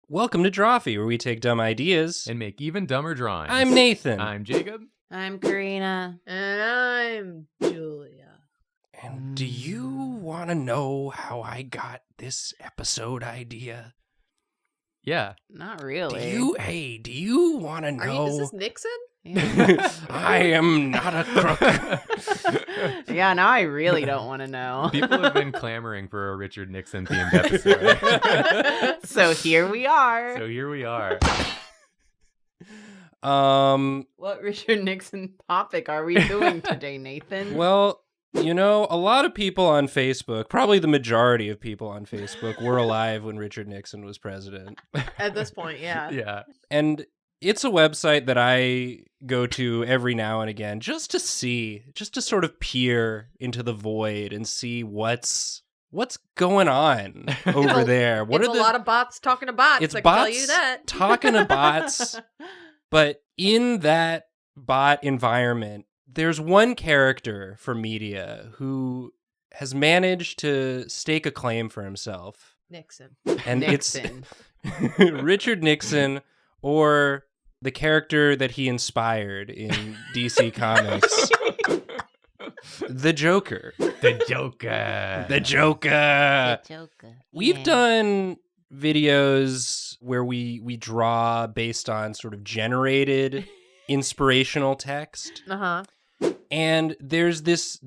Welcome to Drawfee, where we take dumb ideas and make even dumber drawings. I'm Nathan. I'm Jacob. I'm Karina. And I'm Julia. And do you want to know how I got this episode idea? Yeah. Not really. Do you want to know? Is this Nixon? Yeah. I am not a crook. Yeah, now I really don't want to know. People have been clamoring for a Richard Nixon themed episode. So here we are. So here we are. What Richard Nixon topic are we doing today, Nathan? Well, you know, a lot of people on Facebook, probably the majority of people on Facebook, were alive when Richard Nixon was president. At this point, yeah. Yeah. And it's a website that I go to every now and again just to sort of peer into the void and see what's going on over there. It's a lot of bots talking to bots. It's I can bots tell you that. talking to bots, but in that bot environment, there's one character for media who has managed to stake a claim for himself. Nixon. And Nixon. it's Richard Nixon, or the character that he inspired in DC Comics, the Joker. The Joker. The Joker. Joker. We've done videos where we draw based on sort of generated inspirational text. Uh-huh. And there's this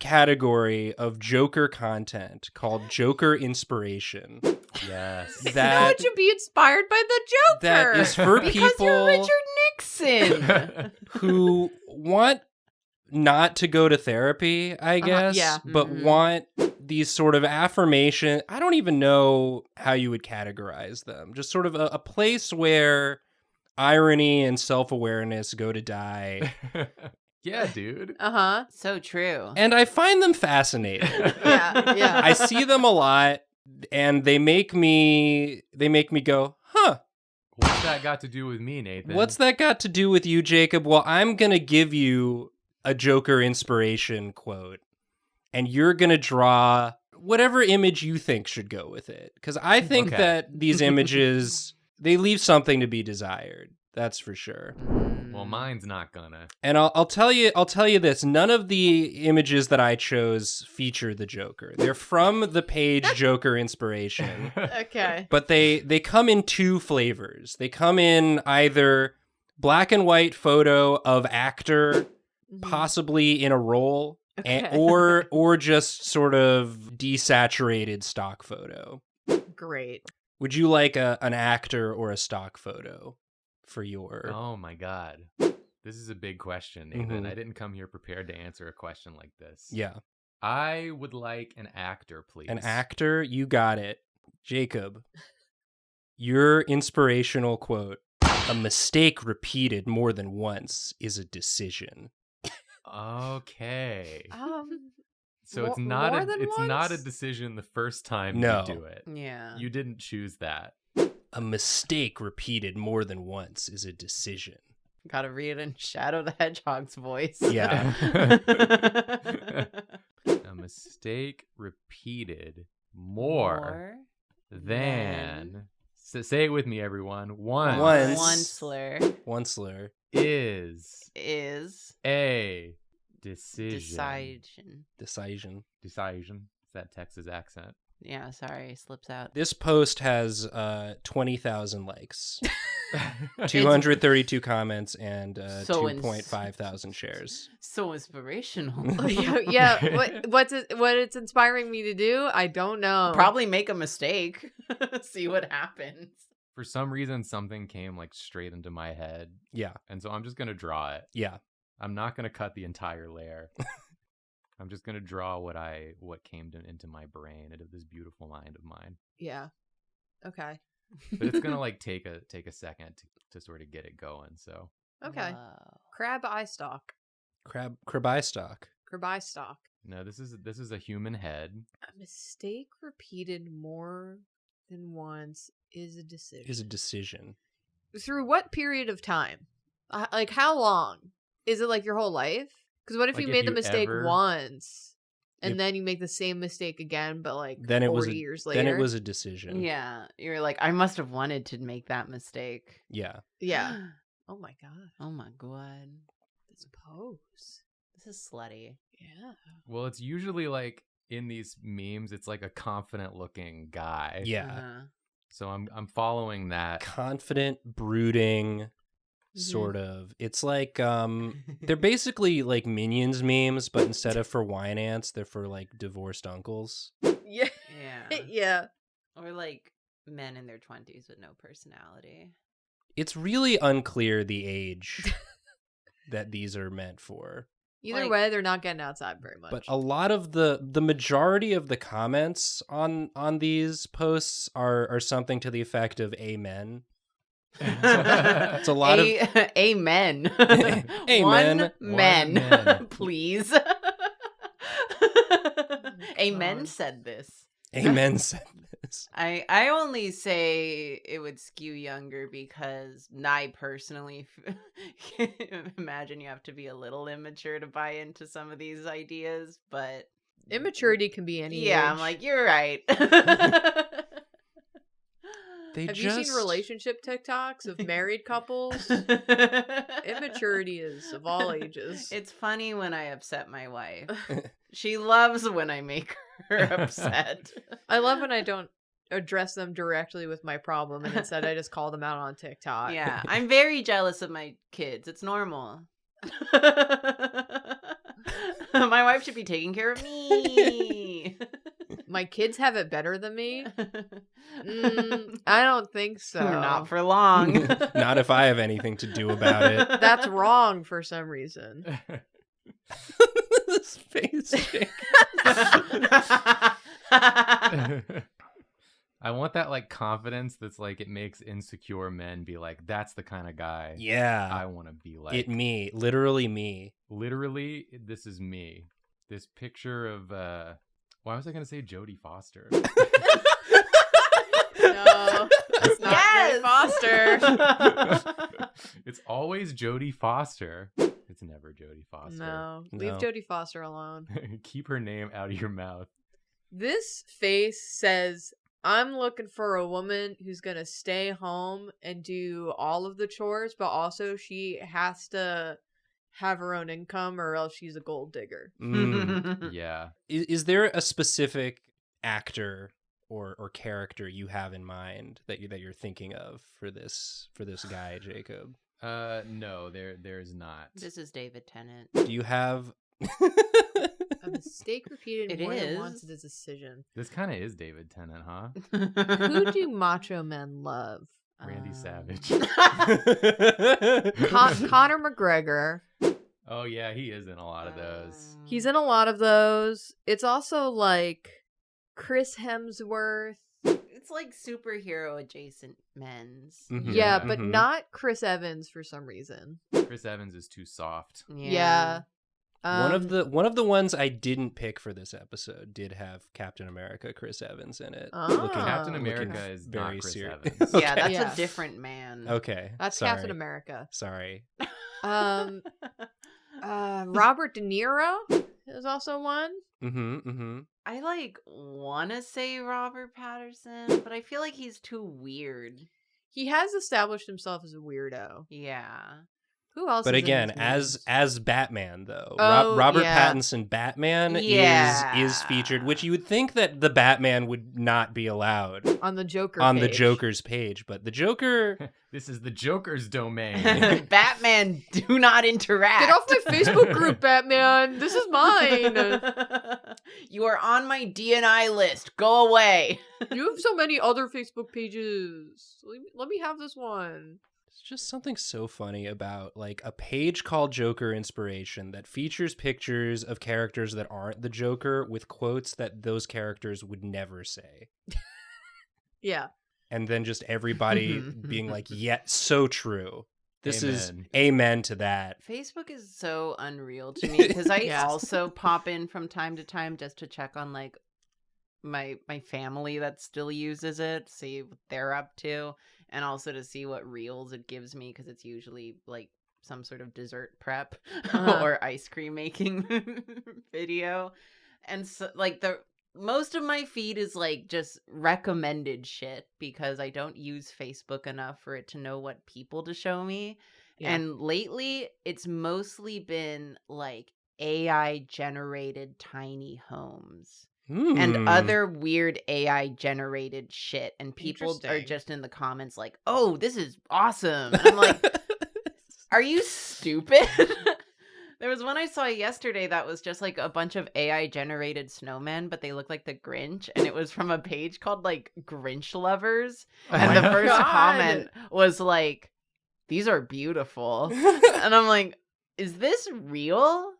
subcategory of Joker content called Joker inspiration. Yes. How would you be inspired by the Joker? That is for Because you're people Richard Nixon. who want not to go to therapy, I guess, yeah. but Mhm. want these sort of affirmation. I don't even know how you would categorize them. Just sort of a place where irony and self-awareness go to die. Yeah, dude. Uh-huh. So true. And I find them fascinating. Yeah. I see them a lot, and they make me go, huh, What's that got to do with me, Nathan? what's that got to do with you, Jacob? Well, I'm going to give you a Joker inspiration quote, and you're going to draw whatever image you think should go with it. Because I think Okay. that these images, they leave something to be desired. That's for sure. Well, mine's not gonna. And I'll tell you this: none of the images that I chose feature the Joker. They're from the page Joker inspiration, Okay. but they come in two flavors. They come in either black and white photo of actor, possibly in a role, Okay. or just sort of desaturated stock photo. Great. Would you like an actor or a stock photo for your? Oh my God. This is a big question, Nathan. Mhm. I didn't come here prepared to answer a question like this. Yeah, I would like an actor, please. an actor. You got it, Jacob. Your inspirational quote: "A mistake repeated more than once is a decision." Okay. So Mo- it's not more than not a once? decision the first time No. you do it. Yeah. You didn't choose that. A mistake repeated more than once is a decision. Gotta read it in Shadow the Hedgehog's voice. Yeah. A mistake repeated more than. So say it with me, everyone. Once. One slur Onceler. Is is a decision. decision. Decision. Is that Texas accent? Yeah, sorry, slips out. This post has 20,000 likes, 232 comments, and So 2.5 thousand shares. So inspirational. yeah. What it's inspiring me to do, I don't know. Probably make a mistake. See what happens. For some reason, something came like straight into my head, Yeah, and so I'm just gonna draw it. yeah. I'm not gonna cut the entire layer. I'm just gonna draw what came into my brain, into this beautiful mind of mine. Yeah. Okay. But it's gonna like take a second to sort of get it going. So Okay. Wow. Crab eye stalk. Krabi stock. Crab eye stalk. no, this is a human head. A mistake repeated more than once is a decision. Is a decision. Through what period of time? Like how long? Is it like your whole life? Because what if Like, you if made the you mistake ever- once? And then you make the same mistake again, but like then it was 40 years later. Then it was a decision. Yeah. You're like, I must have wanted to make that mistake. Yeah. Yeah. Oh my god. Oh my god. This pose. This is slutty. Yeah. Well, it's usually like in these memes, it's like a confident looking guy. Yeah. Uh-huh. So I'm following that. Confident, brooding, sort of. It's like they're basically like Minions memes, but instead of for wine ants, they're for like divorced uncles. Yeah. Yeah. Yeah. Or like men in their 20s with no personality. It's really unclear the age that these are meant for. Either Like- way, they're not getting outside very much. But a lot of the majority of the comments on these posts are something to the effect of amen. It's a lot of Amen. Amen. One One men, men. please. Amen God. said this. amen said this. I only say it would skew younger because I personally imagine you have to be a little immature to buy into some of these ideas, but Immaturity can be any yeah, age. I'm like, you're right. They Have just you seen relationship TikToks of married couples? Immaturity is of all ages. It's funny when I upset my wife. She loves when I make her upset. I love when I don't address them directly with my problem and instead I just call them out on TikTok. Yeah, I'm very jealous of my kids. It's normal. My wife should be taking care of me. My kids have it better than me? I don't think so. Not for long. not if I have anything to do about it. That's wrong for some reason. This face shake. I want that like confidence that's like it makes insecure men be like, that's the kind of guy I Yeah. want to be like. Me. Literally me. Literally, this is me. This picture of why was I gonna say Jodie Foster? No, it's not Jodie Foster. It's always Jodie Foster. It's never Jodie Foster. No, leave No. Jodie Foster alone. Keep her name out of your mouth. This face says, I'm looking for a woman who's going to stay home and do all of the chores, but also she has to have her own income or else she's a gold digger. Mm. Yeah. Is there a specific actor or character you have in mind that you're thinking of for this guy, Jacob? No, there's not. This is David Tennant. Do you have A mistake repeated It more is. than once is a decision. This kind of is David Tennant, huh? Who do macho men love? Randy Savage. Conor McGregor. Oh yeah, he is in a lot of those. He's in a lot of those. It's also like Chris Hemsworth. It's like superhero adjacent men's. Mhm. Yeah, but Mhm. not Chris Evans for some reason. Chris Evans is too soft. Yeah. one of the ones I didn't pick for this episode did have Captain America Chris Evans in it. Ah. Captain Looking America is very not Chris serious. Evans. Yeah, that's Yeah. a different man. Okay. That's sorry. Captain America. Sorry. Robert De Niro is also one. Mm-hmm. I like want to say Robert Patterson, but I feel like he's too weird. He has established himself as a weirdo. Yeah. Who else? But is in again, these as movies? Batman though, Oh, Robert yeah. Pattinson Batman Yeah. is featured, which you would think that the Batman would not be allowed on the Joker on the page. Joker's page, but the Joker. This is the Joker's domain. Batman, do not interact. Get off my Facebook group, Batman. This is mine. You are on my DNI list. Go away. You have so many other Facebook pages. Let me have this one. It's just something so funny about like a page called Joker Inspiration that features pictures of characters that aren't the Joker with quotes that those characters would never say. Yeah. And then just everybody being like, yeah, so true. This is Amen. amen to that. Facebook is so unreal to me because I Yes. also pop in from time to time just to check on like my family that still uses it, see what they're up to, and also to see what reels it gives me because it's usually like some sort of dessert prep Uh-huh. or ice cream making video. And so, like, most of my feed is like just recommended shit because I don't use Facebook enough for it to know what people to show me. Yeah. And lately, it's mostly been like AI generated tiny homes and other weird AI generated shit. And people are Interesting. just in the comments like, "Oh, this is awesome." And I'm like, "Are you stupid?" There was one I saw yesterday that was just like a bunch of AI generated snowmen, but they look like the Grinch, and it was from a page called like Grinch Lovers. And the first God. comment was like, "These are beautiful." And I'm like, "Is this real?"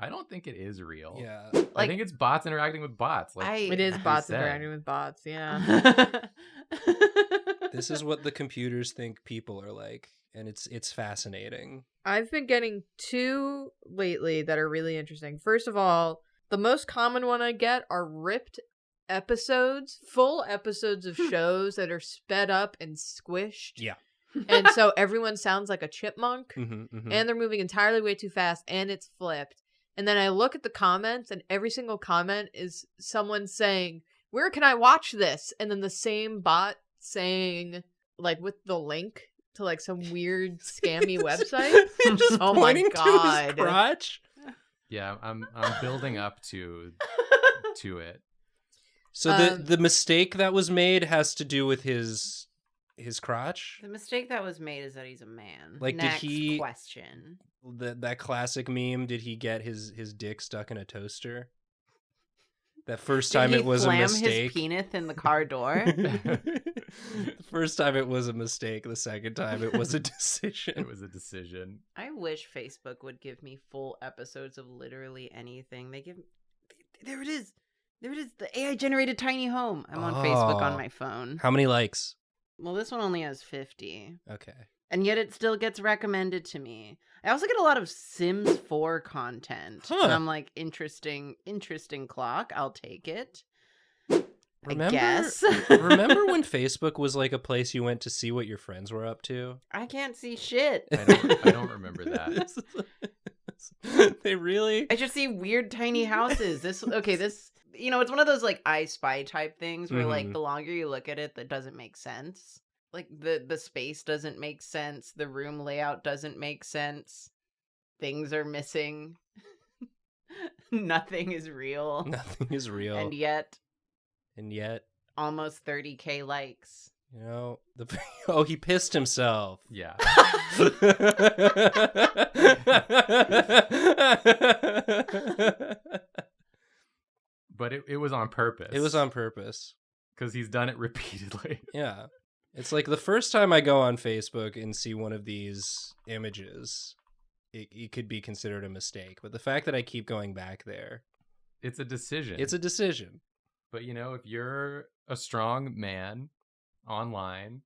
I don't think it is real. Yeah. I Like, think it's bots interacting with bots. Like It is you bots said. interacting with bots, yeah. This is what the computers think people are like, and it's fascinating. I've been getting two lately that are really interesting. First of all, the most common one I get are ripped episodes, full episodes of shows that are sped up and squished. Yeah. And so everyone sounds like a chipmunk, Mm-hmm. and they're moving entirely way too fast, and it's flipped. And then I look at the comments, and every single comment is someone saying, "Where can I watch this?" And then the same bot saying, like, with the link to like some weird scammy website. Just Oh my pointing to God. his crotch. Yeah, I'm building up to it. So the mistake that was made has to do with his crotch. The mistake that was made is that he's a man. Like, Next did he question. that classic meme? Did he get his dick stuck in a toaster? That first time Did he it was a slam mistake. his penis in the car door? The first time it was a mistake. The second time it was a decision. It was a decision. I wish Facebook would give me full episodes of literally anything. There it is. There it is. The AI generated tiny home. I'm on Facebook on Oh. my phone. How many likes? Well, this one only has 50. Okay. And yet it still gets recommended to me. I also get a lot of Sims 4 content. Huh. And I'm like, interesting clock. I'll take it. Remember, I guess. remember when Facebook was like a place you went to see what your friends were up to? I can't see shit. I don't remember that. They really? I just see weird tiny houses. This it's one of those like I Spy type things where like Mhm. the longer you look at it, that doesn't make sense. Like the space doesn't make sense. The room layout doesn't make sense. Things are missing. Nothing is real. Nothing is real. And yet, almost 30K likes. you know, he pissed himself. Yeah. But it was on purpose. It was on purpose. Because he's done it repeatedly. Yeah. It's like the first time I go on Facebook and see one of these images, it could be considered a mistake. But the fact that I keep going back there, It's a decision. it's a decision. But if you're a strong man online,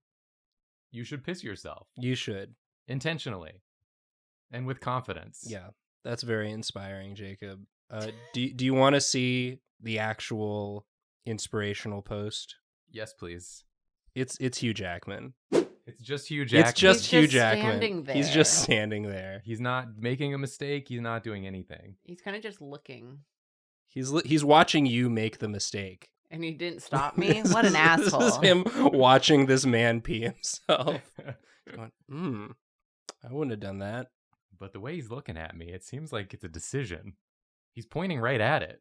you should piss yourself You should. intentionally and with confidence. Yeah. That's very inspiring, Jacob. Do you want to see the actual inspirational post? Yes, please. It's Hugh Jackman. It's just Hugh Jackman. It's just He's Hugh just Jackman. standing He's there. just standing there. He's not making a mistake. He's not doing anything. He's kind of just looking. He's watching you make the mistake. And he didn't stop me? What an This is asshole. him watching this man pee himself. Going, I wouldn't have done that. But the way he's looking at me, it seems like it's a decision. He's pointing right at it.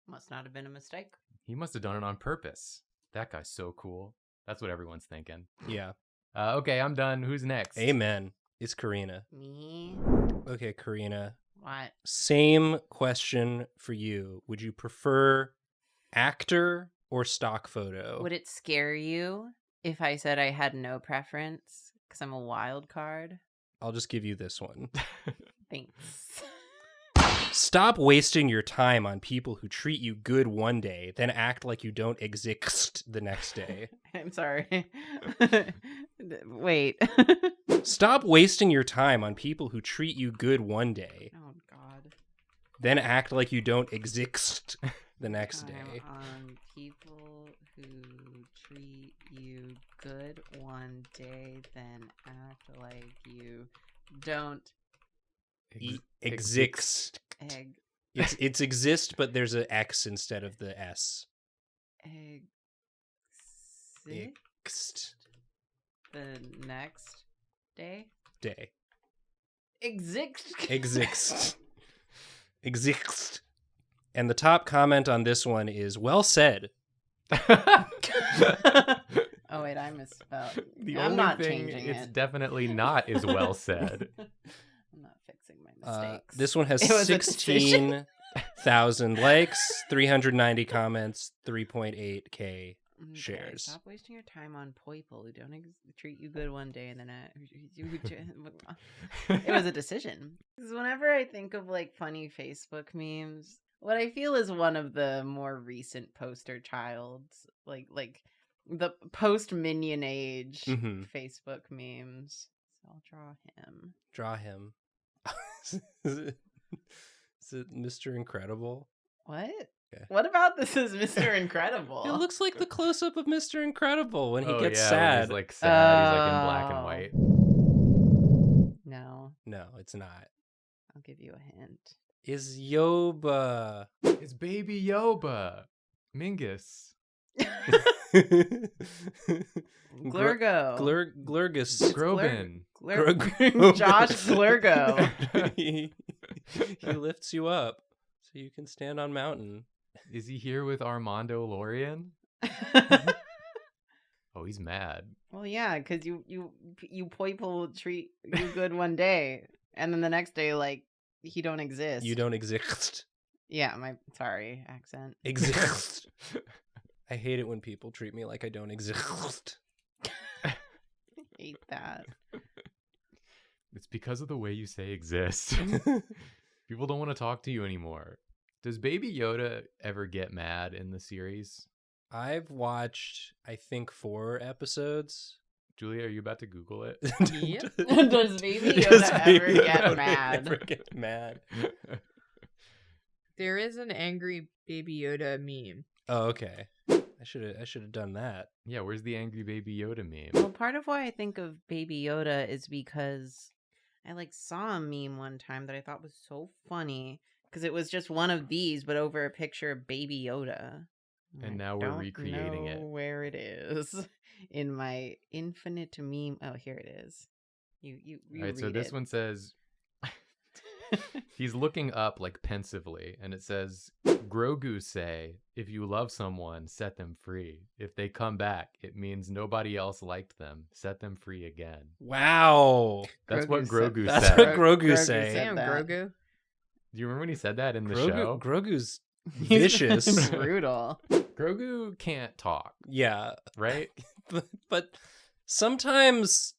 Must not have been a mistake. He must have done it on purpose. That guy's so cool. That's what everyone's thinking. Yeah. Okay, I'm done. Who's next? Amen. It's Karina. Me? Okay, Karina. What? Same question for you. Would you prefer actor or stock photo? Would it scare you if I said I had no preference? Because I'm a wild card? I'll just give you this one. Thanks. Stop wasting your time on people who treat you good one day, then act like you don't exist the next day. I'm sorry. Wait. Stop wasting your time on people who treat you good one day, Oh, God. then act like you don't exist the next day. On people who treat you good one day, then act like you don't Exist. It's exist, but there's an X instead of the S. Exist. The next day. Exist. Exist. And the top comment on this one is well said. Oh wait, I misspelled. The I'm only not thing changing it's it. definitely not is well said. I'm not fixing my mistakes. This one has It was a decision. 16,000 likes, 390 comments, 3.8k Okay, shares. Stop wasting your time on people who don't treat you good one day and then it was a decision. Because whenever I think of like funny Facebook memes, what I feel is one of the more recent poster childs, like the post Minion age Facebook memes. So I'll draw him. Is it Mr. Incredible? What? Okay. What about this is Mr. Incredible? It looks like the close-up of Mr. Incredible when he gets sad. When he's like sad, he's like in black and white. No, it's not. I'll give you a hint. Is Yoba. It's Baby Yoba. Mingus. Glurgo. Glurgus. Groban. Josh Glurgo. He lifts you up so you can stand on mountain. Is he here with Armando Lorian? Oh, he's mad. Well, yeah, because you people treat you good one day, and then the next day, like, he don't exist. You don't exist. Yeah, sorry, accent. Exist. I hate it when people treat me like I don't exist. I hate that. It's because of the way you say exist. People don't want to talk to you anymore. Does Baby Yoda ever get mad in the series? I've watched, I think, 4 episodes. Julia, are you about to Google it? Yep. Does Baby Yoda ever get mad? Ever get mad? There is an angry Baby Yoda meme. Oh, okay. I should have done that. Yeah, where's the angry Baby Yoda meme? Well, part of why I think of Baby Yoda is because I saw a meme one time that I thought was so funny because it was just one of these, but over a picture of Baby Yoda. And now we're recreating it. Where it is in my infinite meme. Oh, here it is. You All right, so this one says he's looking up like pensively, and it says, Grogu say, if you love someone, set them free. If they come back, it means nobody else liked them. Set them free again. Wow. That's what Grogu That's said. what Grogu say. Damn, Grogu. Do you remember when he said that in the show? Grogu's vicious. Brutal. Grogu can't talk. Yeah. Right? but sometimes,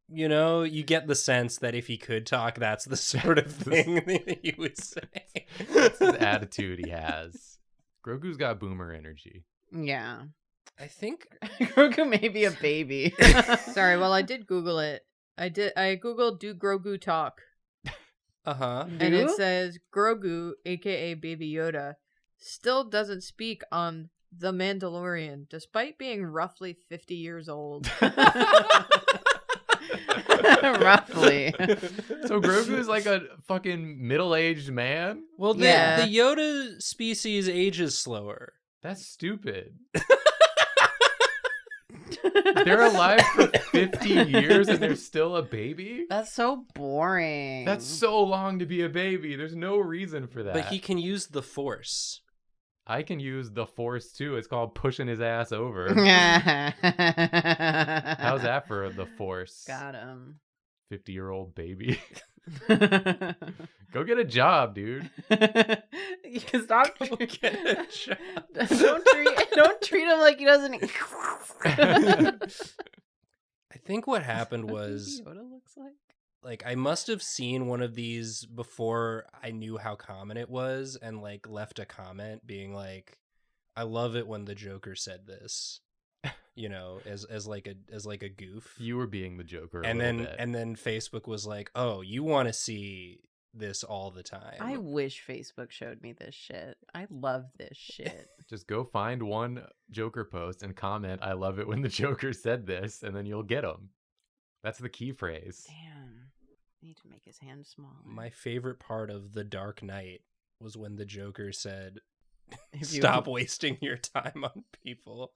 you get the sense that if he could talk, that's the sort of thing that he would say. That's his attitude he has. Grogu's got boomer energy. Yeah. I think Grogu may be a baby. Sorry, well, I did Google it. I Googled, do Grogu talk? Uh-huh. And it says, Grogu, aka Baby Yoda, still doesn't speak on The Mandalorian, despite being roughly 50 years old. Roughly. So Grogu is like a fucking middle-aged man? Well, the Yoda species ages slower. That's stupid. They're alive for 50 years and they're still a baby? That's so boring. That's so long to be a baby. There's no reason for that. But he can use the Force. I can use the Force too. It's called pushing his ass over. How's that for the Force? Got him. 50-year-old baby. Go get a job, dude. You can stop. Go get a job. Don't treat him like he doesn't. I think what happened was Yoda looks like I must have seen one of these before I knew how common it was, and left a comment being like, "I love it when the Joker said this." As like a goof. You were being the Joker and little bit. And then Facebook was like, "Oh, you want to see this all the time." I wish Facebook showed me this shit. I love this shit. Just go find one Joker post and comment, "I love it when the Joker said this," and then you'll get them. That's the key phrase. Damn. I need to make his hand smaller. My favorite part of The Dark Knight was when the Joker said, If you- "Stop wasting your time on people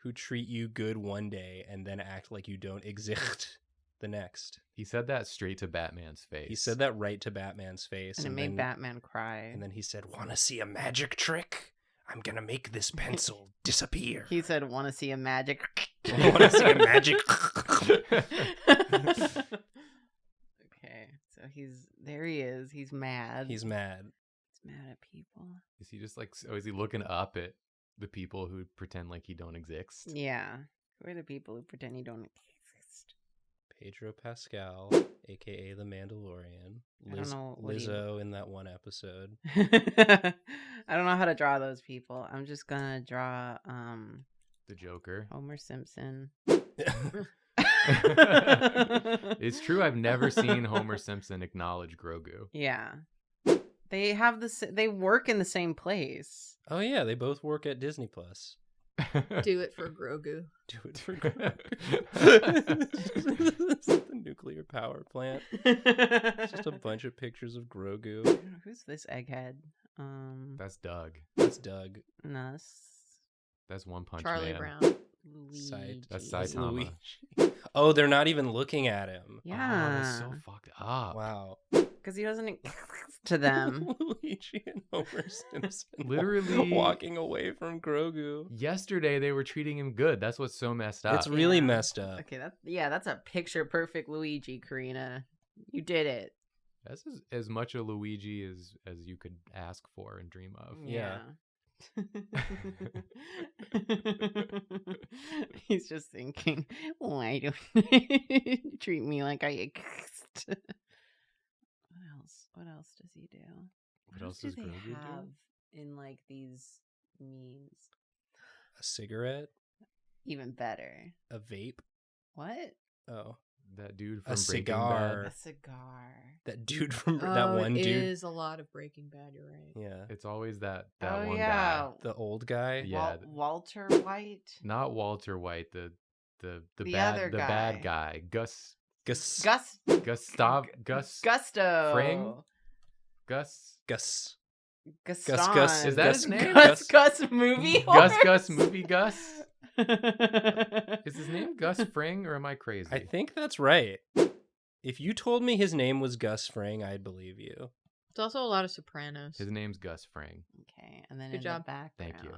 who treat you good one day and then act like you don't exist the next." He said that straight to Batman's face. He said that right to Batman's face, And it made Batman cry. And then he said, "Want to see a magic trick? I'm gonna make this pencil disappear." He said, "Want to see a magic?" Want to see a magic? Okay, so there. He is. He's mad. He's mad. He's mad at people. Is he just like, is he looking up at the people who pretend like he don't exist? Yeah, who are the people who pretend you don't exist? Pedro Pascal, aka the Mandalorian. I don't know, what do you- Lizzo in that one episode. I don't know how to draw those people. I'm just gonna draw The Joker. Homer Simpson. It's true. I've never seen Homer Simpson acknowledge Grogu. Yeah, they have they work in the same place. Oh yeah, they both work at Disney Plus. Do it for Grogu. Do it for Grogu. It's the nuclear power plant. It's just a bunch of pictures of Grogu. Who's this egghead? That's Doug. That's Doug. No, That's One Punch Charlie Man. Brown. Luigi. That's That's Saitama. Luigi. Oh, they're not even looking at him. Oh, that's so Yeah, fucked up. Wow. because he doesn't to them. Luigi and Homer Simpson Literally- walking away from Grogu. Yesterday they were treating him good. That's what's so messed up. It's really Yeah. messed up. Okay, that's a picture perfect Luigi, Karina. You did it. That's as much a Luigi as you could ask for and dream of. Yeah. He's just thinking, why don't you treat me like I exist? What else does he do? What else do does they Grogu do? have in like these memes? A cigarette? Even better. A vape? What? Oh. That dude from A Breaking cigar. Bad. A cigar. That dude from that one It dude. is a lot of Breaking Bad. You're right. Yeah. It's always that Oh, one yeah. guy. The old guy. Yeah. Walter White. Not Walter White, the The bad other the guy. bad guy. Gus Gusto. Fring? Gus Gus. Gaston. Gus. Is that Gus- his name? Gus movie Gus horse? movie Gus? Is his name Gus Fring or am I crazy? I think that's right. If you told me his name was Gus Fring, I'd believe you. It's also a lot of Sopranos. His name's Gus Fring. Okay, and then Good in job. the background. Thank you.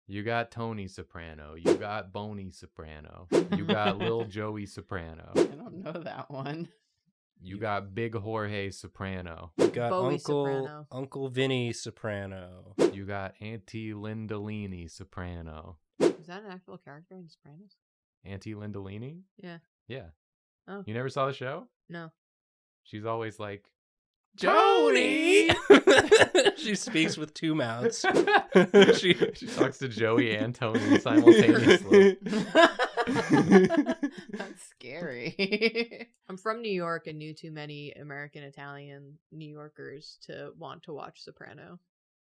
You got Tony Soprano. You got Boney Soprano. You got Lil Joey Soprano. I don't know that one. You got Big Jorge Soprano. You got Bowie Soprano. Uncle Vinny Soprano. You got Auntie Lindalini Soprano. Is that an actual character in Sopranos? Auntie Lindalini? Yeah. Yeah. Oh. You never saw the show? No. She's always like, Tony! She speaks with two mouths. she talks to Joey and Tony simultaneously. That's scary. I'm from New York and knew too many American Italian New Yorkers to want to watch Soprano.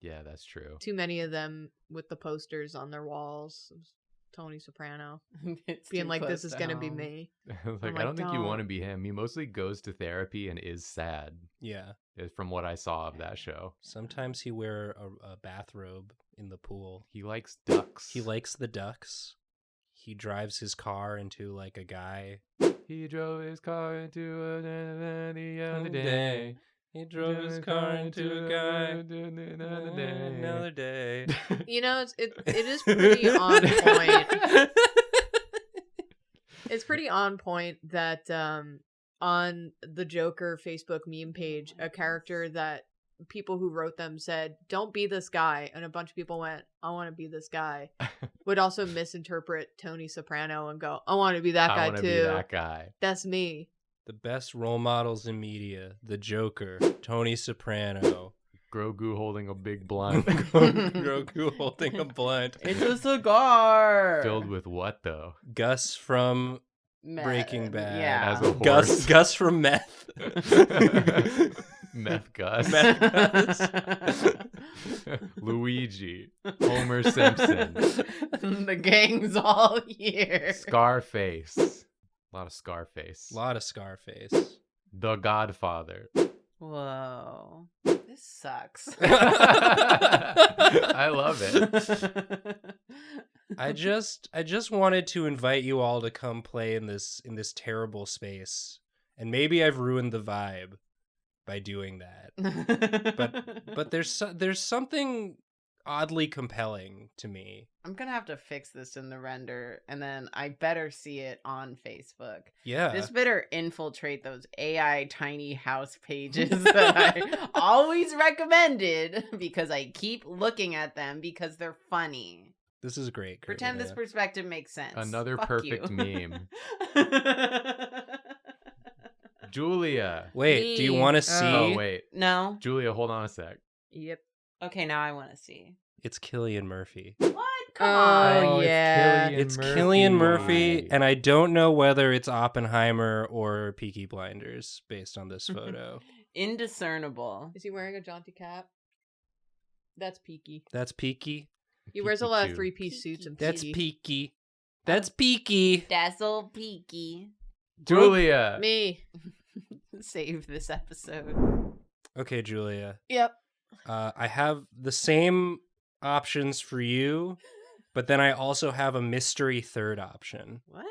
Yeah, that's true. Too many of them with the posters on their walls of Tony Soprano, It's being too like, close "This is to gonna be home. me." Like, like, I don't think you want to don't. be him. He mostly goes to therapy and is sad, Yeah. from what I saw of that show. Sometimes he wear a bathrobe in the pool. He likes ducks. He likes the ducks. He drives his car into like a guy. He drove his car into the other day. He drove his car into a guy. Another day. You know, it is pretty on point. It's pretty on point that on the Joker Facebook meme page, a character that people who wrote them said, "Don't be this guy," and a bunch of people went, "I want to be this guy," would also misinterpret Tony Soprano and go, "I want to be that I guy want to too. be that guy. That's me." The best role models in media: the Joker, Tony Soprano, Grogu holding a big blunt. Grogu holding a blunt, It's a cigar. Filled with what, though? Gus from Meth. Breaking Bad. Yeah. As a horse. Gus from Meth. Meth Gus. Meth Gus. Luigi. Homer Simpson. The gang's all here. Scarface. A lot of Scarface. A lot of Scarface. The Godfather. Whoa. This This sucks. I love it. I just wanted to invite you all to come play in this terrible space. And maybe I've ruined the vibe by doing that. But there's something oddly compelling to me. I'm gonna have to fix this in the render, and then I better see it on Facebook. Yeah. This better infiltrate those AI tiny house pages that I always recommended because I keep looking at them because they're funny. This is great. Pretend this perspective makes sense. Another Fuck perfect you. meme. Julia. Wait, do you Me. want to see? Oh, wait. No? Julia, hold on a sec. Yep. Okay, now I want to see. It's Cillian Murphy. What? Come Oh, on. yeah. It's Cillian Murphy, and I don't know whether it's Oppenheimer or Peaky Blinders based on this photo. Indiscernible. Is he wearing a jaunty cap? That's Peaky. That's Peaky. He wears a lot of Peaky three-piece suits and That's Peaky. Peaky. That's Peaky. Dazzle Peaky. Julia. Me. Save this episode. Okay, Julia. Yep. I have the same options for you, but then I also have a mystery third option. What?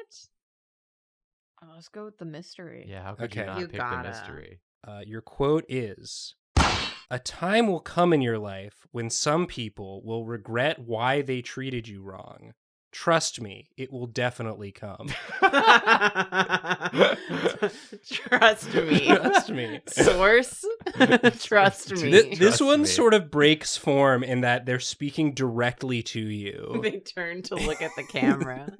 Oh, let's go with the mystery. Yeah, how could Okay. you not You pick gotta. the mystery? Your quote is, "A time will come in your life when some people will regret why they treated you wrong. Trust me, it will definitely come." Trust me. Trust me. Source? Trust me. This Trust one me. sort of breaks form in that they're speaking directly to you. They turn to look at the camera.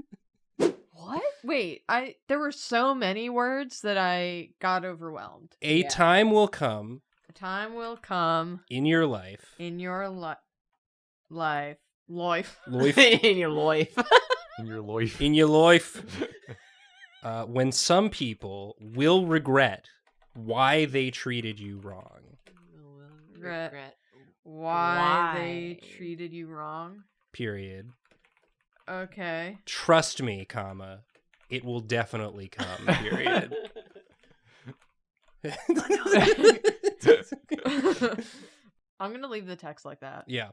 What? Wait, there were so many words that I got overwhelmed. A Yeah. time will come A time will come in your life. in your life. Life. In your life. In your life. In your life. When some people will regret why they treated you wrong. Regret. Why Why? they treated you wrong. Period. Okay. Trust me, comma. It will definitely come. Period. I'm gonna leave the text like that. Yeah.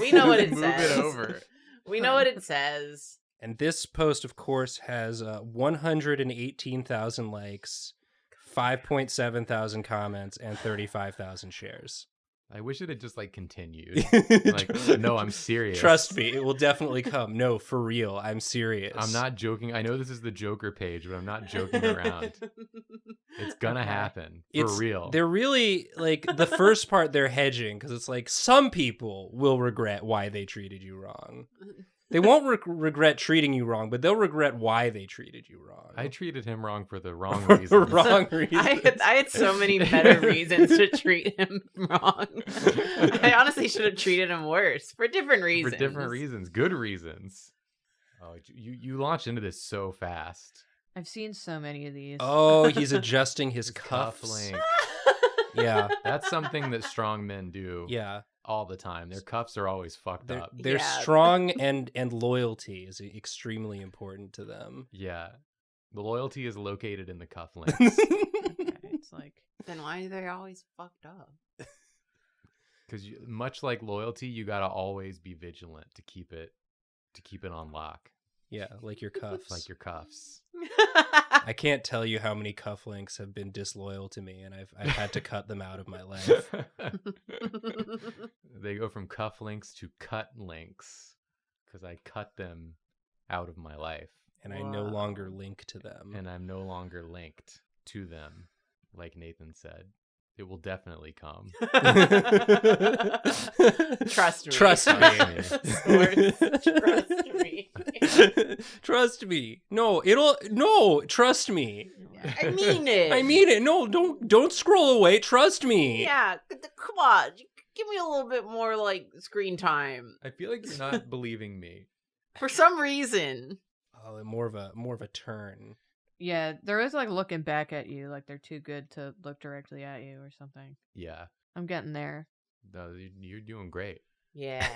We know what it Move says. it over. We know what it says. And this post, of course, has 118,000 likes, 5.7 thousand comments, and 35,000 shares. I wish it had just like continued. Like, no, I'm serious. Trust me, it will definitely come. No, for real, I'm serious. I'm not joking. I know this is the Joker page, but I'm not joking around. It's gonna Okay. happen. For It's, real. They're really, like, the first part they're hedging, because it's like, some people will regret why they treated you wrong. They won't regret treating you wrong, but they'll regret why they treated you wrong. I treated him wrong for the wrong For reasons. wrong reasons. I had so many better reasons to treat him wrong. I honestly should have treated him worse for different reasons. For different reasons. Good reasons. Oh, you launched into this so fast. I've seen so many of these. Oh, he's adjusting his His cuffs. cufflink. Yeah, That's something that strong men do yeah. all the time. Their cuffs are always fucked up. They're Yeah. strong, and loyalty is extremely important to them. Yeah. The loyalty is located in the cufflinks. Okay, it's like Then why are they always fucked up? Because much like loyalty, you gotta always be vigilant to keep it on lock. Yeah, like your cuffs. Like your cuffs. I can't tell you how many cufflinks have been disloyal to me, and I've had to cut them out of my life. They go from cufflinks to cut links because I cut them out of my life, And I no longer Wow. link to them. and I'm no longer linked to them. Like Nathan said, it will definitely come. Trust me. Trust me. Source, trust me. Trust me. No, trust me. I mean it. I mean it. No, don't scroll away. Trust me. Yeah, come on. Give me a little bit more like screen time. I feel like you're not believing me. For some reason. Oh, more of a turn. yeah, they're always like looking back at you, like they're too good to look directly at you or something. Yeah. I'm getting there. No, you're doing great. Yeah.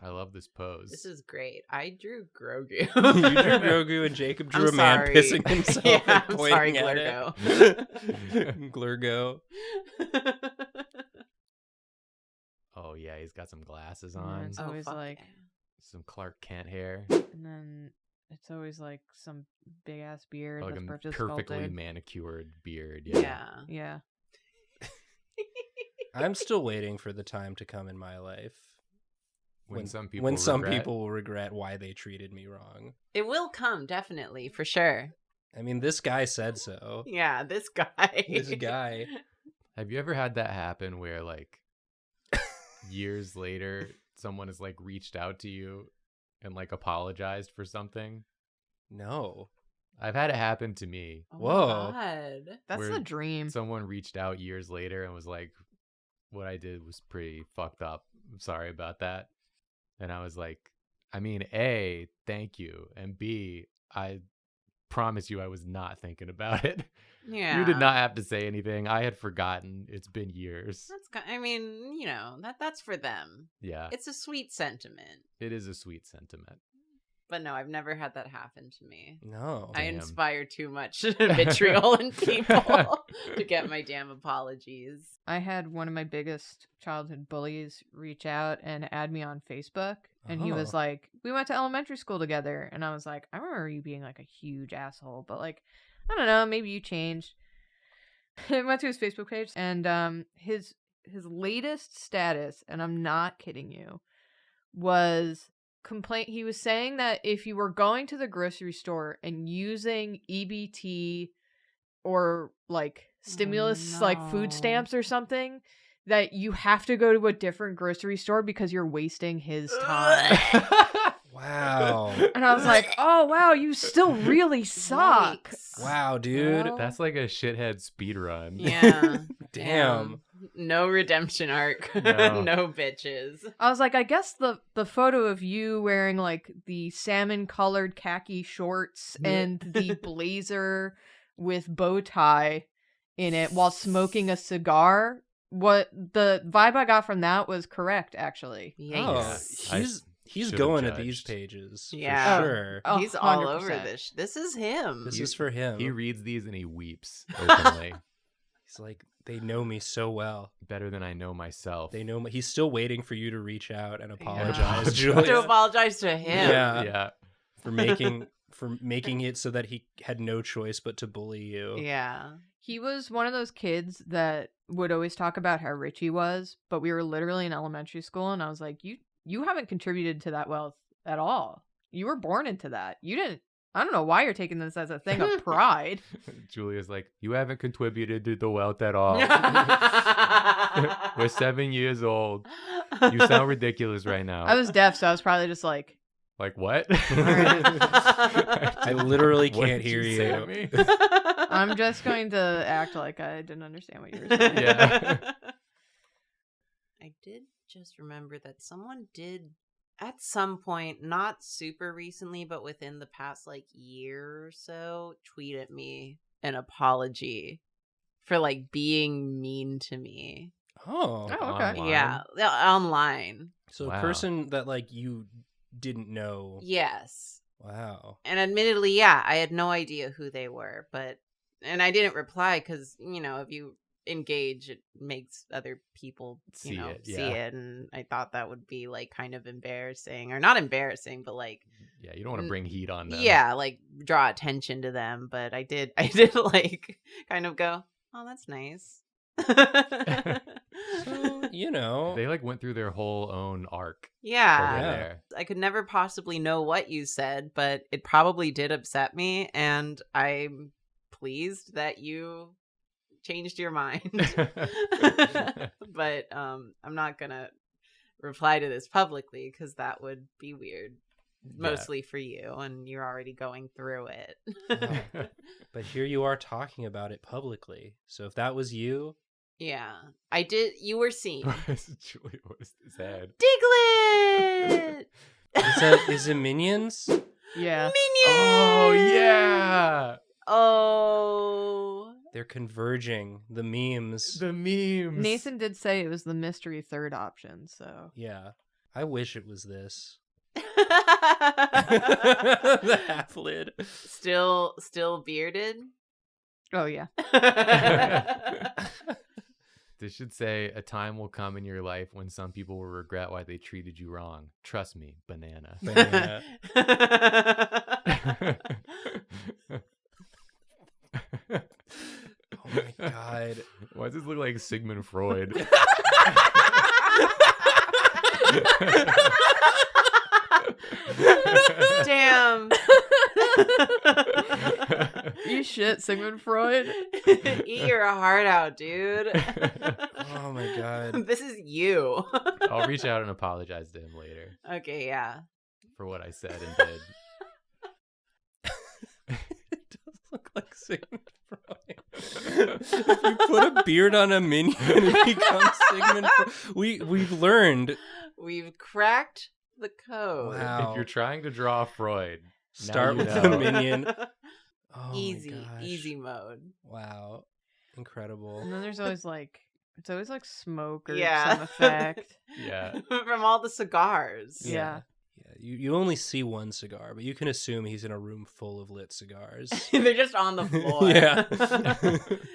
I love this pose. This is great. I drew Grogu. You drew Grogu and Jacob drew I'm a man sorry. pissing himself Yeah, and I'm pointing sorry, at Glurgo. it. Glurgo. Oh yeah, he's got some glasses And on, it's Oh, always fuck like, yeah. some Clark Kent hair, and then it's always like some big ass beard or like that's a perfectly perfectly sculpted. manicured beard. Yeah. Yeah. I'm still waiting for the time to come in my life When some people when some regret- people will regret why they treated me wrong. It will come, definitely, for sure. I mean, this guy said so. Yeah, this guy. This guy. Have you ever had that happen where like years later someone has like reached out to you and like apologized for something? No. I've had it happen to me. Oh Whoa. my God. That's Where the dream. Someone reached out years later and was like, what I did was pretty fucked up. I'm sorry about that. And I was like, I mean, A, thank you. And B, I promise you I was not thinking about it. Yeah. You did not have to say anything. I had forgotten. It's been years. I mean, that's for them. Yeah, It's a sweet sentiment. it is a sweet sentiment. But no, I've never had that happen to me. No. I Damn. inspire too much vitriol in people to get my damn apologies. I had one of my biggest childhood bullies reach out and add me on Facebook. And he was Oh. like, we went to elementary school together. And I was like, I remember you being like a huge asshole, but like, I don't know, maybe you changed. I went to his Facebook page and his latest status, and I'm not kidding you, was complaint. He was saying that if you were going to the grocery store and using EBT or like stimulus, like food no. stamps or something, that you have to go to a different grocery store because you're wasting his time. Wow. And I was like, oh wow, you still really suck. Yikes. Wow, dude. Well, That's like a shithead speed run. Yeah. Damn. No redemption arc. No. No bitches. I was like, I guess the photo of you wearing like the salmon colored khaki shorts and the blazer with bow tie in it while smoking a cigar, what the vibe I got from that was correct, actually. Yikes. Oh, I he's should've going to these judged. pages. Yeah. For sure. Oh, He's all over 100%. this. This is him. This is for him. He reads these and he weeps openly. He's like, they know me so well. Better than I know myself. They know me. He's still waiting for you to reach out and Yeah. apologize, to Julia, apologize to him. Yeah. Yeah. for making it so that he had no choice but to bully you. Yeah. He was one of those kids that would always talk about how rich he was, but we were literally in elementary school and I was like, you haven't contributed to that wealth at all. You were born into that. You didn't. I don't know why you're taking this as a thing of pride. Julia's like, you haven't contributed to the wealth at all. We're 7 years old. You sound ridiculous right now. I was deaf, so I was probably just like, like, what? I literally What can't did hear say you. to me? I'm just going to act like I didn't understand what you were saying. Yeah. I did just remember that someone did at some point, not super recently, but within the past like year or so, tweet at me an apology for like being mean to me. Oh. Oh, okay. Online? Yeah, online. So Wow. a person that like you didn't know. Yes. Wow. And admittedly, yeah, I had no idea who they were, and I didn't reply because, if you engage, it makes other people, See it, see yeah. it. And I thought that would be like kind of embarrassing, or not embarrassing, but like, Yeah, you don't want to bring heat on them. yeah, like draw attention to them. But I did like kind of go, oh, that's nice. So, They like went through their whole own arc Yeah. over Yeah. there. I could never possibly know what you said, but it probably did upset me, and I'm pleased that you changed your mind. But I'm not gonna reply to this publicly because that would be weird, mostly for you, and you're already going through it. Wow. But here you are talking about it publicly. So if that was you, Yeah, I did. You were seen. Julia, what is his head? Diglett! is it Minions? Yeah. Minions! Oh, yeah. Oh. They're converging. The memes. The memes. Nathan did say it was the mystery third option, so. Yeah. I wish it was this. The The half lid. Still bearded. Oh, yeah. This should say, a time will come in your life when some people will regret why they treated you wrong. Trust me, banana. Banana. Oh my god. Why does this look like Sigmund Freud? Damn. You shit, Sigmund Freud. Eat your heart out, dude. Oh my god. This is you. I'll reach out and apologize to him later Okay, yeah. for what I said and did. It does look like Sigmund Freud. If you put a beard on a minion, it becomes Sigmund Freud. We've learned. We've cracked the code. Wow. If you're trying to draw Freud, Start now with you the know. minion. Oh my Easy, gosh. easy mode. Wow. Incredible. And then there's always like, it's always like smoke or Yeah. some effect. Yeah. From all the cigars. Yeah. Yeah, you only see one cigar, but you can assume he's in a room full of lit cigars. They're just on the floor. Yeah.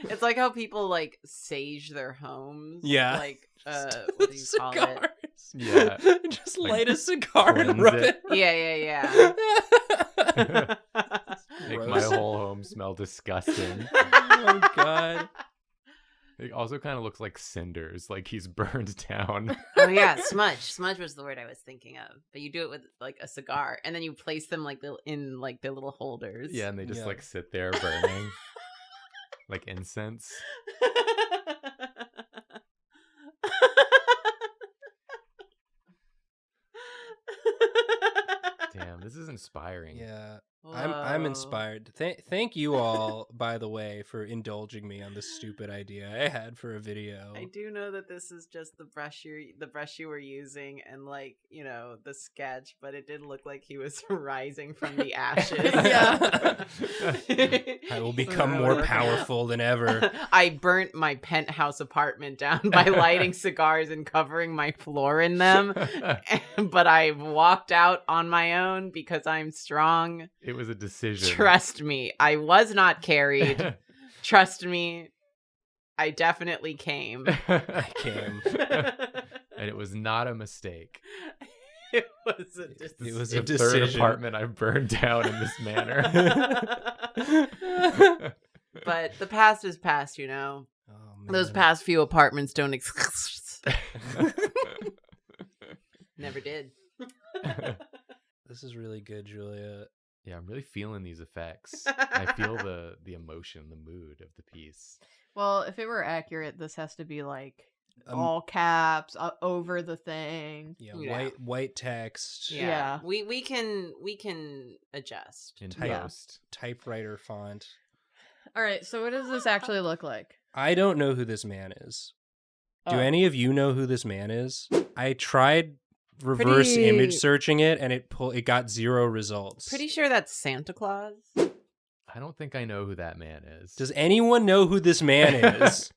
It's like how people like sage their homes. Yeah. Like what do you call it? Cigars. Yeah. Just light a cigar and cleanse rub it. it. Yeah. Make my Gross. whole home smell disgusting. Oh god. It also kind of looks like cinders, like he's burned down. Oh yeah, smudge. Smudge was the word I was thinking of. But you do it with like a cigar, and then you place them like in like their little holders. Yeah, and they just Yeah. like sit there burning like incense. Damn, this is inspiring. Yeah. I'm Whoa. inspired. Thank you all, by the way, for indulging me on this stupid idea I had for a video. I do know that this is just the brush you were using, and like the sketch, but it did look like he was rising from the ashes. Yeah. I will become more powerful than ever. I burnt my penthouse apartment down by lighting cigars and covering my floor in them, but I walked out on my own because I'm strong. It was a decision. Trust me, I was not carried. Trust me, I definitely came. I came. And it was not a mistake. It was a It was The a third decision. apartment I burned down in this manner. But the past is past, Oh, Those man. past few apartments don't never did. This is really good, Julia. Yeah, I'm really feeling these effects. I feel the emotion, the mood of the piece. Well, if it were accurate, this has to be like Um, all caps over the thing. Yeah, Yeah. white text, Yeah. We can adjust. In Yeah. post. typewriter font. All right, so what does this actually look like? I don't know who this man is. Do Oh. any of you know who this man is? I tried reverse Pretty- image searching it, and it got 0 results. Pretty sure that's Santa Claus. I don't think I know who that man is. Does anyone know who this man is?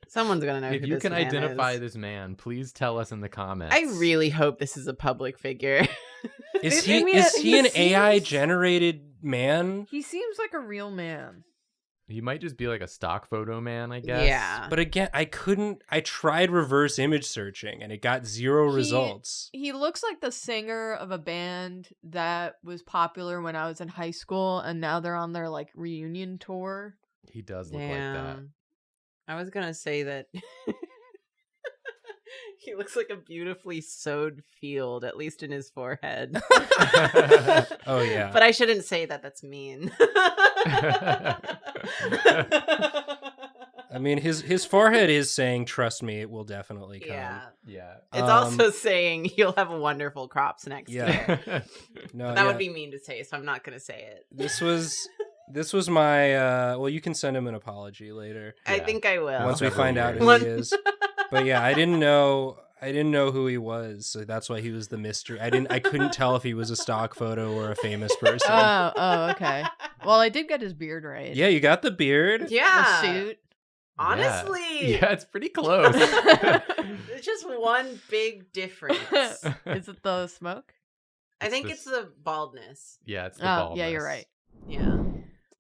Someone's gonna know. If who you this can man identify is. this man, please tell us in the comments. I really hope this is a public figure. Is I he mean, is he he an seems- AI generated man? He seems like a real man. He might just be like a stock photo man, I guess. Yeah. But again, I tried reverse image searching and it got 0 He- results. He looks like the singer of a band that was popular when I was in high school, and now they're on their like reunion tour. He does look like that. Damn. I was gonna say that he looks like a beautifully sowed field, at least in his forehead. Oh yeah. But I shouldn't say that. That's mean. I mean his forehead is saying trust me, it will definitely come. Yeah. Yeah. It's also saying you'll have wonderful crops next Yeah. year. No, But that yeah. would be mean to say, so I'm not gonna say it. This was my well, you can send him an apology later I Yeah. think I will. once we Several find out years. who One- he is. But yeah, I didn't know who he was, so that's why he was the mystery. I couldn't tell if he was a stock photo or a famous person. Oh, okay. Well, I did get his beard right. Yeah, you got the beard. Yeah. The suit. Honestly. Yeah, it's pretty close. It's just one big difference. Is it the smoke? I think this- it's the baldness. Yeah, it's the Oh, baldness. yeah, you're right. Yeah.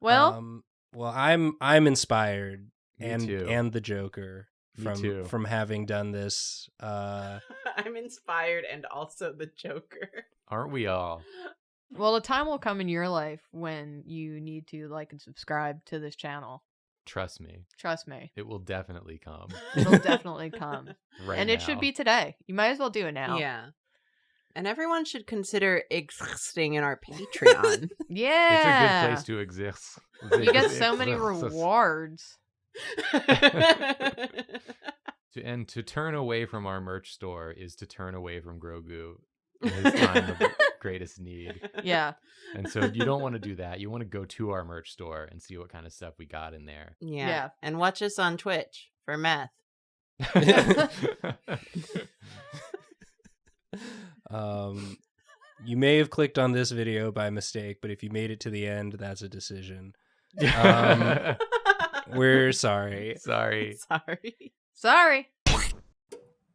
Well, well, I'm inspired, Me and too. and the Joker. Me too. from having done this. I'm inspired and also the Joker. Aren't we all? Well, a time will come in your life when you need to like and subscribe to this channel. Trust me. Trust me. It will definitely come. It'll definitely come. Right And it should now. be today. You might as well do it now. Yeah. And everyone should consider existing in our Patreon. Yeah. It's a good place to exist. You get so many rewards. And to turn away from our merch store is to turn away from Grogu in his time of greatest need. Yeah. And so you don't want to do that. You want to go to our merch store and see what kind of stuff we got in there. Yeah. Yeah. And watch us on Twitch for meth. You may have clicked on this video by mistake, but if you made it to the end, that's a decision. We're sorry. Sorry. Sorry. Sorry.